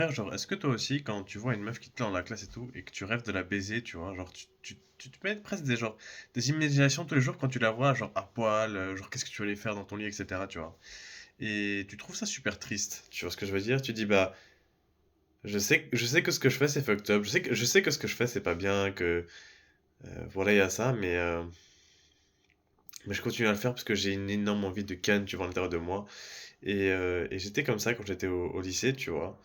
Frère, genre, est-ce que toi aussi, quand tu vois une meuf qui te plaît dans la classe et tout, et que tu rêves de la baiser, tu vois, genre, tu te mets presque des imaginations tous les jours quand tu la vois, genre, à poil, genre, qu'est-ce que tu vas aller faire dans ton lit, etc., tu vois. Et tu trouves ça super triste, tu vois ce que je veux dire? Tu dis, bah, je sais que ce que je fais, c'est fucked up, je sais que ce que je fais, c'est pas bien, que, voilà, il y a ça, mais je continue à le faire parce que j'ai une énorme envie de ken, tu vois, à l'intérieur de moi. Et j'étais comme ça quand j'étais au lycée, tu vois.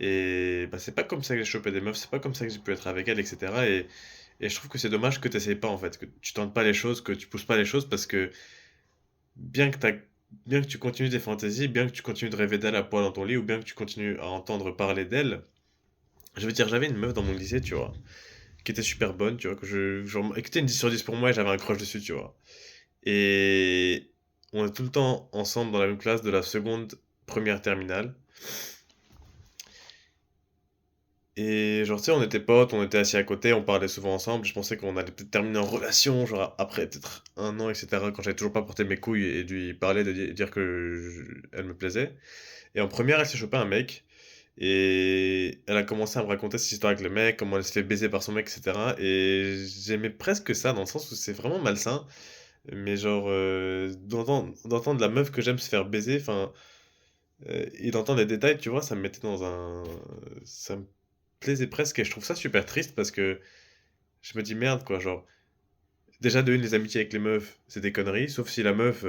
Et bah, c'est pas comme ça que j'ai chopé des meufs, c'est pas comme ça que j'ai pu être avec elles, etc. Et je trouve que c'est dommage que t'essayes pas, en fait, que tu tentes pas les choses, que tu pousses pas les choses, parce que bien que t'as, bien que tu continues tes fantaisies, bien que tu continues de rêver d'elle à poil dans ton lit, ou bien que tu continues à entendre parler d'elle, je veux dire, j'avais une meuf dans mon lycée, tu vois, qui était super bonne, tu vois, genre, et qui était une 10 sur 10 pour moi, et j'avais un crush dessus, tu vois. Et on est tout le temps ensemble dans la même classe de la seconde, première terminale. Et genre, tu sais, on était potes, on était assis à côté, on parlait souvent ensemble. Je pensais qu'on allait peut-être terminer en relation, genre après peut-être un an, etc. Quand j'avais toujours pas porté mes couilles et de lui parler, dire que elle me plaisait. Et en première, elle s'est chopé un mec. Et elle a commencé à me raconter cette histoire avec le mec, comment elle se fait baiser par son mec, etc. Et j'aimais presque ça, dans le sens où c'est vraiment malsain. Mais genre, d'entendre la meuf que j'aime se faire baiser, enfin, et d'entendre les détails, tu vois, ça me mettait dans un. Ça me plaisait presque, et je trouve ça super triste parce que je me dis merde, quoi, genre. Déjà, de une, les amitiés avec les meufs, c'est des conneries, sauf si la meuf.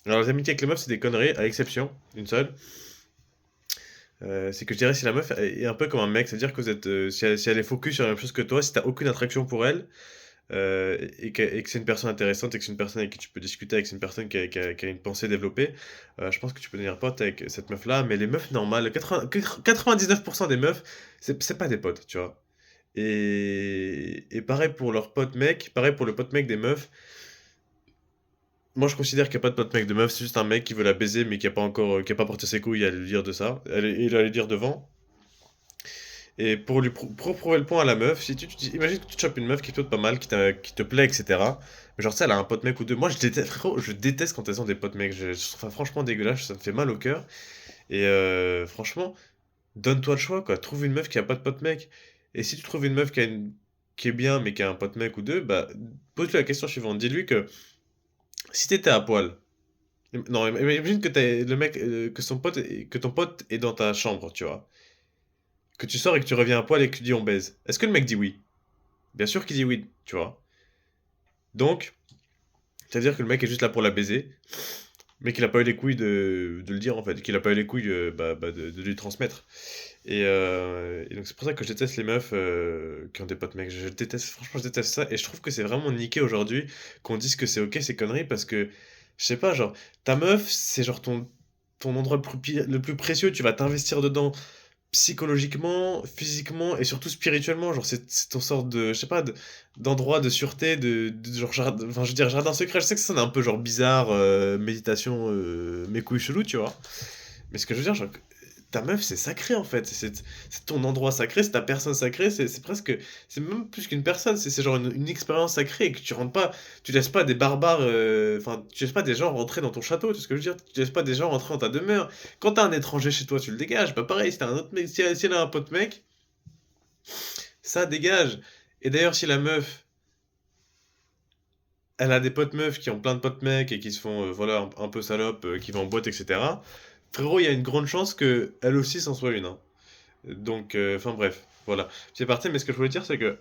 Alors, les amitiés avec les meufs, c'est des conneries, à l'exception, une seule. C'est que je dirais si la meuf est un peu comme un mec, c'est-à-dire que vous êtes, si elle est focus sur la même chose que toi, si t'as aucune attraction pour elle, et que c'est une personne intéressante et que c'est une personne avec qui tu peux discuter, avec c'est une personne qui a une pensée développée, je pense que tu peux devenir pote avec cette meuf-là. Mais les meufs normales, 99% des meufs, c'est pas des potes, tu vois. Et pareil pour leurs potes mecs, pareil pour le pote mec des meufs. Moi, je considère qu'il n'y a pas de pote mec de meuf, c'est juste un mec qui veut la baiser, mais qui a pas porté ses couilles à lui dire de ça. Il va lui dire devant. Et pour prouver le point à la meuf, si imagine que tu te chopes une meuf qui te plaît pas mal, qui te plaît, etc. Mais genre, ça, elle a un pote mec ou deux. Moi, je déteste, frérot, je déteste quand elles ont des potes mecs. Je trouve ça franchement dégueulasse, ça me fait mal au cœur. Et franchement, donne-toi le choix, quoi. Trouve une meuf qui a pas de pote mec. Et si tu trouves une meuf qui est bien, mais qui a un pote mec ou deux, bah, pose-lui la question suivante. Dis-lui que si t'étais à poil, non, imagine que t'as le mec, que ton pote est dans ta chambre, tu vois. Que tu sors et que tu reviens à poil et que tu dis on baise. Est-ce que le mec dit oui? Bien sûr qu'il dit oui, tu vois. Donc, ça veut dire que le mec est juste là pour la baiser, mais qu'il a pas eu les couilles de le dire en fait, qu'il a pas eu les couilles de lui transmettre. Et donc c'est pour ça que je déteste les meufs qui ont des potes mecs. Je déteste, franchement, je déteste ça. Et je trouve que c'est vraiment niqué aujourd'hui qu'on dise que c'est ok ces conneries parce que, je sais pas, genre, ta meuf, c'est genre ton endroit le plus précieux, tu vas t'investir dedans psychologiquement, physiquement et surtout spirituellement. Genre, c'est ton sorte de, je sais pas, d'endroit de sûreté, genre, enfin, je veux dire, jardin secret. Je sais que ça sonne un peu genre bizarre, méditation, mes couilles chelou, tu vois. Mais ce que je veux dire, genre, ta meuf, c'est sacré en fait. C'est ton endroit sacré, c'est ta personne sacrée. C'est presque. C'est même plus qu'une personne, c'est genre une expérience sacrée. Et que tu rentres pas. Tu laisses pas des barbares. Enfin, tu laisses pas des gens rentrer dans ton château, tu sais ce que je veux dire. Tu laisses pas des gens rentrer dans ta demeure. Quand t'as un étranger chez toi, tu le dégages. Bah pareil, si t'as un autre mec, si elle a un pote mec, ça dégage. Et d'ailleurs, si la meuf. Elle a des potes meufs qui ont plein de potes mecs et qui se font, voilà, un peu salope, qui vont en boîte, etc. Frérot, il y a une grande chance que elle aussi s'en soit une, hein. Donc, enfin bref, voilà. C'est parti, mais ce que je voulais dire, c'est que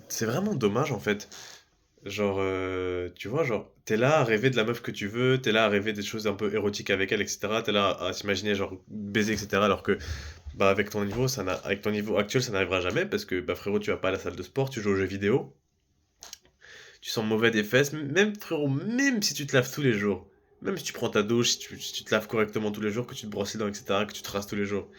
c'est vraiment dommage en fait. Genre, tu vois, genre, t'es là à rêver de la meuf que tu veux, t'es là à rêver des choses un peu érotiques avec elle, etc. T'es là à s'imaginer, genre, baiser, etc. Alors que, bah, avec ton niveau actuel, ça n'arrivera jamais parce que, bah, frérot, tu vas pas à la salle de sport, tu joues aux jeux vidéo, tu sens mauvais des fesses, même, frérot, même si tu te laves tous les jours, même si tu prends ta douche, si tu te laves correctement tous les jours, que tu te brosses les dents, etc., que tu te rases tous les jours.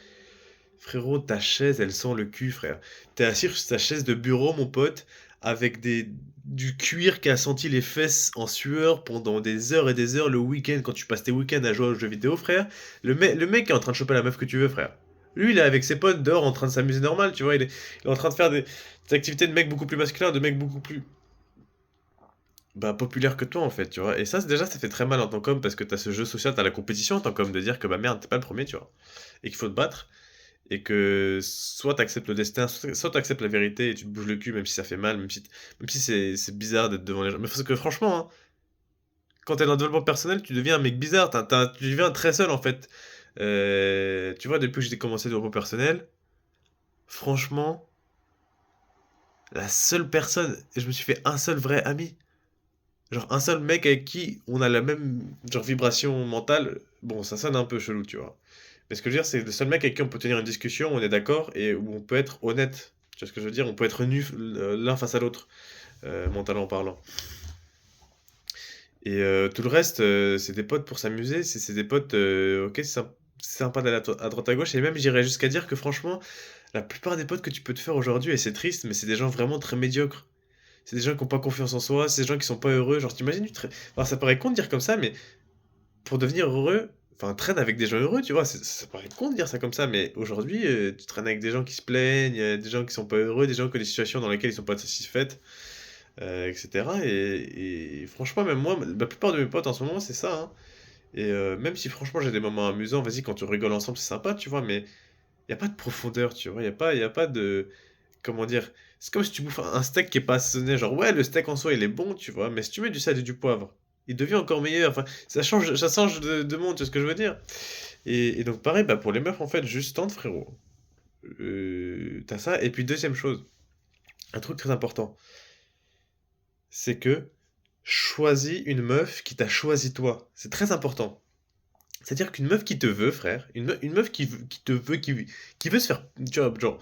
Frérot, ta chaise, elle sent le cul, frère. T'es assis sur ta chaise de bureau, mon pote, avec du cuir qui a senti les fesses en sueur pendant des heures et des heures le week-end, quand tu passes tes week-ends à jouer aux jeux vidéo, frère. Le mec est en train de choper la meuf que tu veux, frère. Lui, il est avec ses potes dehors en train de s'amuser normal, tu vois. Il est en train de faire des activités de mec beaucoup plus masculin, de mec beaucoup plus bah, populaires que toi, en fait, tu vois? Et ça, déjà, ça fait très mal en tant qu'homme parce que tu as ce jeu social, tu as la compétition en tant qu'homme de dire que, bah, merde, tu pas le premier, tu vois? Et qu'il faut te battre et que soit tu acceptes le destin, soit tu acceptes la vérité et tu te bouges le cul même si ça fait mal, même si c'est bizarre d'être devant les gens. Mais parce que franchement, hein, quand tu es dans le développement personnel, tu deviens un mec bizarre, tu deviens très seul, en fait. Tu vois, depuis que j'ai commencé le développement personnel, franchement, la seule personne, je me suis fait un seul vrai ami. Genre un seul mec avec qui on a la même genre vibration mentale. Bon, ça sonne un peu chelou, tu vois. Mais ce que je veux dire, c'est le seul mec avec qui on peut tenir une discussion, on est d'accord, et où on peut être honnête. Tu vois ce que je veux dire? On peut être nus l'un face à l'autre, mentalement parlant. Et tout le reste, c'est des potes pour s'amuser, c'est des potes, OK, c'est sympa d'aller à droite à gauche, et même j'irais jusqu'à dire que franchement, la plupart des potes que tu peux te faire aujourd'hui, et c'est triste, mais c'est des gens vraiment très médiocres. C'est des gens qui ont pas confiance en soi, c'est des gens qui sont pas heureux. Genre, t'imagines, enfin, ça paraît con de dire comme ça, mais pour devenir heureux, enfin, traîne avec des gens heureux, tu vois. Ça paraît con de dire ça comme ça, mais aujourd'hui, tu traînes avec des gens qui se plaignent, des gens qui sont pas heureux, des gens qui ont des situations dans lesquelles ils sont pas satisfaits, etc. Et franchement, même moi, la plupart de mes potes en ce moment, c'est ça, hein. Et même si franchement j'ai des moments amusants, vas-y, quand tu rigoles ensemble, c'est sympa, tu vois, mais il y a pas de profondeur, tu vois. Il y a pas de. Comment dire? C'est comme si tu bouffes un steak qui est pas assaisonné. Genre, ouais, le steak en soi, il est bon, tu vois, mais si tu mets du sel et du poivre, il devient encore meilleur. Enfin, ça change de monde, tu vois ce que je veux dire? Et donc, pareil, bah, pour les meufs, en fait, juste tente, frérot. T'as ça. Et puis, deuxième chose, un truc très important, c'est que choisis une meuf qui t'a choisi toi. C'est très important. C'est-à-dire qu'une meuf qui te veut, frère, une meuf qui te veut, qui veut se faire, tu vois, genre,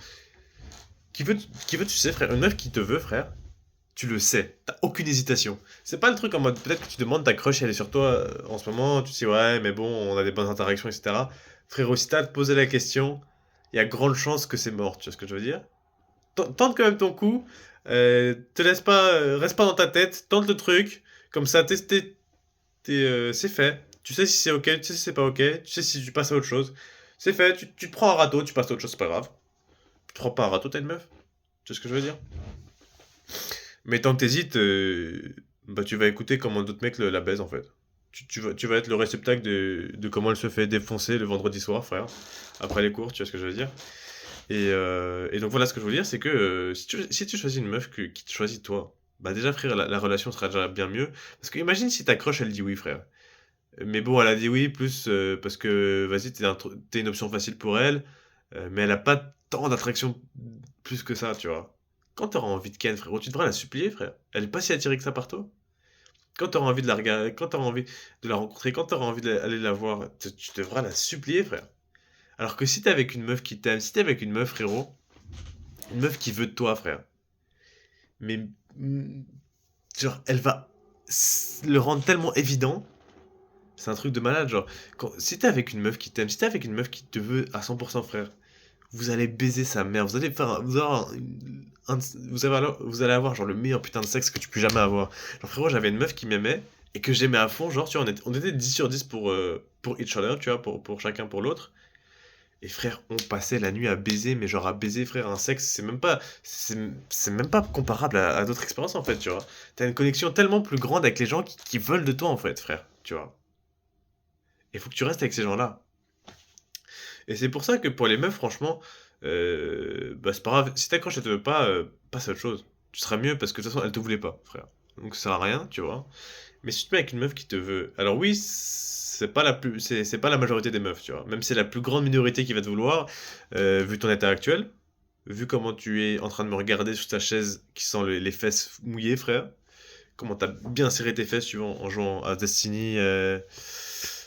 qui veut, tu sais, frère, une meuf qui te veut, frère, tu le sais, t'as aucune hésitation. C'est pas le truc en mode, peut-être que tu demandes ta crush, elle est sur toi en ce moment, tu sais, ouais, mais bon, on a des bonnes interactions, etc. Frérot, si t'as à te poser la question, il y a grande chance que c'est mort, tu vois ce que je veux dire? Tente quand même ton coup, te laisse pas, reste pas dans ta tête, tente le truc, comme ça, c'est fait. Tu sais si c'est ok, tu sais si c'est pas ok, tu sais si tu passes à autre chose. C'est fait, tu te prends un râteau, tu passes à autre chose, c'est pas grave. Tu te prends pas un râteau, t'as une meuf. Tu sais ce que je veux dire? Mais tant que t'hésites, bah, tu vas écouter comment d'autres mecs la baisent en fait. Tu vas être le réceptacle de comment elle se fait défoncer le vendredi soir, frère, après les cours, tu vois ce que je veux dire. Et donc voilà ce que je veux dire, c'est que si tu choisis une meuf qui te choisit toi, bah déjà frère, la relation sera déjà bien mieux. Parce que imagine si ta crush elle dit oui, frère. Mais bon, elle a dit oui, plus parce que vas-y, t'es une option facile pour elle, mais elle a pas tant d'attraction plus que ça, tu vois. Quand t'auras envie de Ken, frérot, tu devras la supplier, frère. Elle est pas si attirée que ça par toi. Quand t'auras envie de la regarder, quand t'auras envie de la rencontrer, quand t'auras envie d'aller la voir, tu devras la supplier, frère. Alors que si t'es avec une meuf qui t'aime, si t'es avec une meuf, frérot, une meuf qui veut de toi, frère, mais mm, genre, elle va le rendre tellement évident. C'est un truc de malade, genre, si t'es avec une meuf qui t'aime, si t'es avec une meuf qui te veut à 100%, frère, vous allez baiser sa mère, vous allez faire, vous allez avoir, vous allez avoir genre le meilleur putain de sexe que tu peux jamais avoir. Genre frérot, j'avais une meuf qui m'aimait et que j'aimais à fond, genre tu vois, on était 10 sur 10 pour each other, tu vois, pour chacun pour l'autre. Et frère, on passait la nuit à baiser, mais genre à baiser, frère, un sexe, c'est même pas comparable à d'autres expériences en fait, tu vois. T'as une connexion tellement plus grande avec les gens qui veulent de toi en fait, frère, tu vois. Il faut que tu restes avec ces gens-là. Et c'est pour ça que pour les meufs, franchement, bah, c'est pas grave. Si ta crush, elle te veut pas, passe à autre chose. Tu seras mieux parce que de toute façon, elle te voulait pas, frère. Donc ça sert à rien, tu vois. Mais si tu te mets avec une meuf qui te veut, alors oui, c'est pas la majorité des meufs, tu vois. Même si c'est la plus grande minorité qui va te vouloir, vu ton état actuel, vu comment tu es en train de me regarder sur ta chaise qui sent les fesses mouillées, frère. Comment t'as bien serré tes fesses, tu vois, en jouant à Destiny.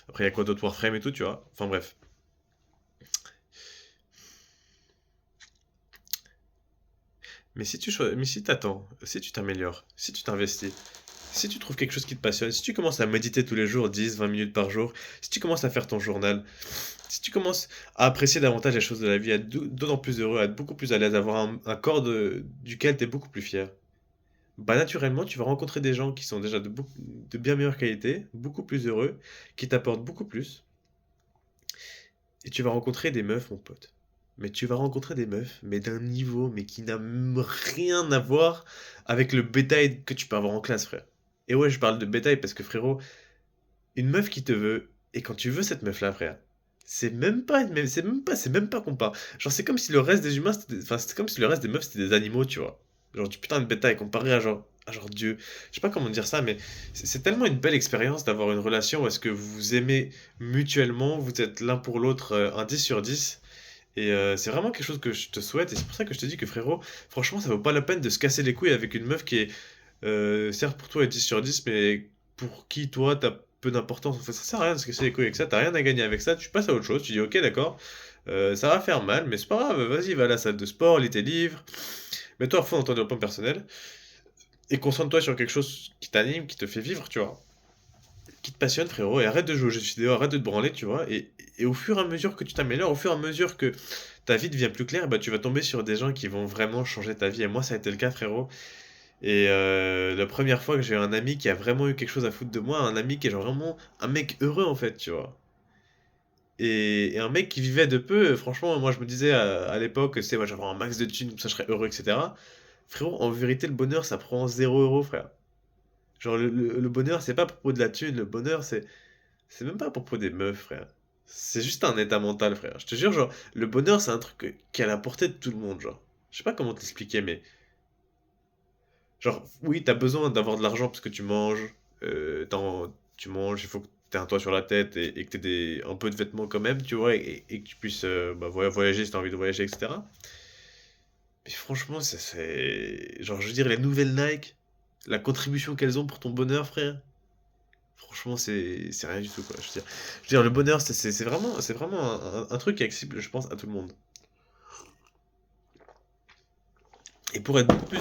Après, il y a quoi d'autre, Warframe et tout, tu vois. Enfin bref. Mais si t'attends, si tu t'améliores, si tu t'investis, si tu trouves quelque chose qui te passionne, si tu commences à méditer tous les jours 10, 20 minutes par jour, si tu commences à faire ton journal, si tu commences à apprécier davantage les choses de la vie, à être d'autant plus heureux, à être beaucoup plus à l'aise, à avoir un corps duquel tu es beaucoup plus fier, bah naturellement, tu vas rencontrer des gens qui sont déjà de bien meilleure qualité, beaucoup plus heureux, qui t'apportent beaucoup plus, et tu vas rencontrer des meufs, mon pote. Mais tu vas rencontrer des meufs, mais d'un niveau, mais qui n'a rien à voir avec le bétail que tu peux avoir en classe, frère. Et ouais, je parle de bétail parce que frérot, une meuf qui te veut, et quand tu veux cette meuf-là, frère, c'est même pas comparé. Genre, c'est comme si le reste des humains, enfin, c'est comme si le reste des meufs, c'était des animaux, tu vois. Genre, du putain de bétail comparé à genre Dieu. Je sais pas comment dire ça, mais c'est tellement une belle expérience d'avoir une relation où est-ce que vous vous aimez mutuellement, vous êtes l'un pour l'autre un 10 sur 10. Et c'est vraiment quelque chose que je te souhaite, et c'est pour ça que je te dis que frérot, franchement, ça vaut pas la peine de se casser les couilles avec une meuf qui est, certes pour toi est 10 sur 10, mais pour qui toi t'as peu d'importance. En fait, ça sert à rien de se casser les couilles avec ça, t'as rien à gagner avec ça, tu passes à autre chose, tu dis ok d'accord, ça va faire mal, mais c'est pas grave, vas-y, va à la salle de sport, lis tes livres, mets-toi à fond dans ton développement personnel, et concentre-toi sur quelque chose qui t'anime, qui te fait vivre, tu vois, qui te passionne frérot, et arrête de jouer aux jeux vidéo, arrête de te branler, tu vois, et au fur et à mesure que tu t'améliores, au fur et à mesure que ta vie devient plus claire, bah tu vas tomber sur des gens qui vont vraiment changer ta vie, et moi ça a été le cas frérot. Et la première fois que j'ai eu un ami qui a vraiment eu quelque chose à foutre de moi, un ami qui est genre vraiment un mec heureux en fait, tu vois. Et un mec qui vivait de peu, franchement, moi je me disais à l'époque, c'est moi j'avais un max de thunes, comme ça je serais heureux, etc. Frérot, en vérité, le bonheur ça prend 0 euros, frère. Genre le bonheur c'est pas à propos de la thune, le bonheur c'est même pas à propos des meufs, frère. C'est juste un état mental, frère. Je te jure, genre, le bonheur c'est un truc qui est à la portée de tout le monde, genre. Je sais pas comment t'expliquer, mais genre, oui, t'as besoin d'avoir de l'argent parce que tu manges, tu manges, il faut que t'aies un toit sur la tête et que t'aies un peu de vêtements quand même, tu vois, et que tu puisses bah, voyager si t'as envie de voyager, etc. Mais franchement, genre, je veux dire, les nouvelles Nike, la contribution qu'elles ont pour ton bonheur, frère, franchement, c'est rien du tout, quoi. Je veux dire, le bonheur, c'est vraiment un truc qui est accessible, je pense, à tout le monde. Et pour être beaucoup plus